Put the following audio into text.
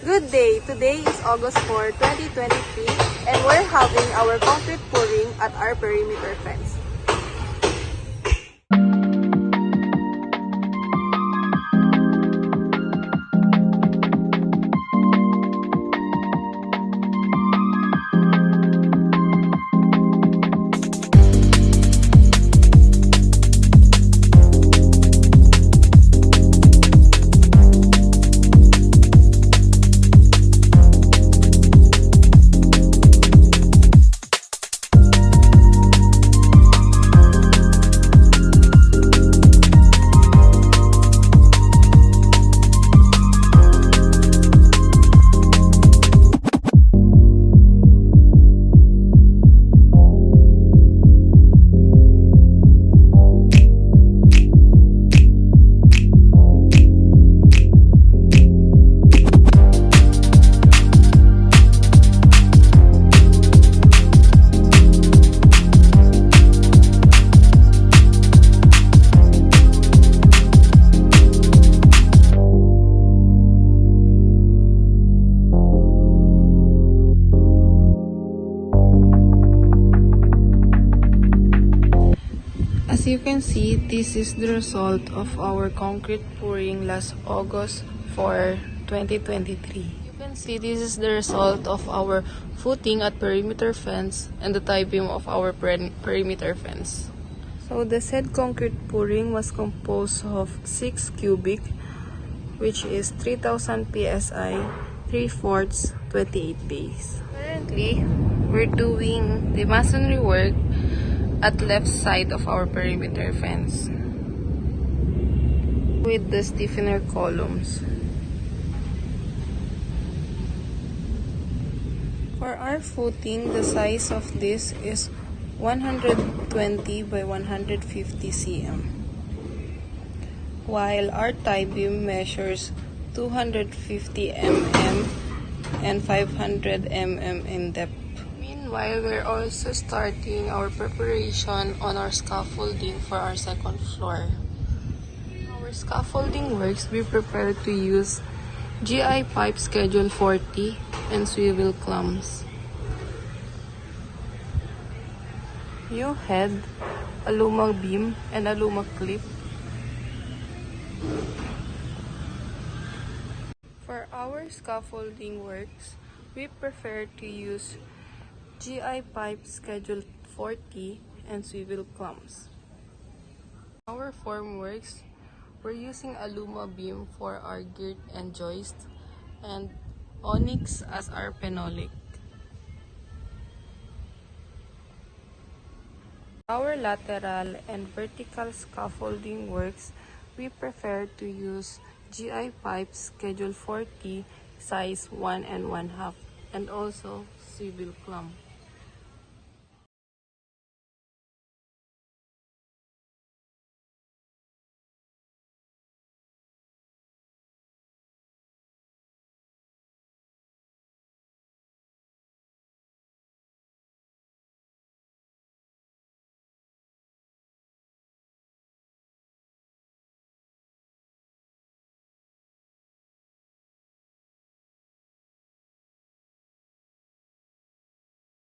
Good day! Today is August 4, 2023 and we're having our concrete pouring at our perimeter fence. As you can see, this is the result of our concrete pouring last August 4, 2023. You can see this is the result of our footing at perimeter fence and the tie beam of our perimeter fence. So the said concrete pouring was composed of 6 cubic, which is 3000 psi, 3/4, 28 bays. Currently, we're doing the masonry work at left side of our perimeter fence with the stiffener columns. For our footing, the size of this is 120 by 150 cm, while our tie beam measures 250 mm and 500 mm in depth. Meanwhile, we're also starting our preparation on our scaffolding for our second floor. Our scaffolding works, we prepare to use GI pipe schedule 40 and swivel clamps. U-head, alumang beam, and alumang clip. For our scaffolding works, we prefer to use GI pipe schedule 40 and swivel clamps. Our formworks, we're using aluma beam for our girt and joist and onyx as our phenolic. Our lateral and vertical scaffolding works, we prefer to use GI pipe schedule 40 size 1 and 1/2 and also swivel clamp.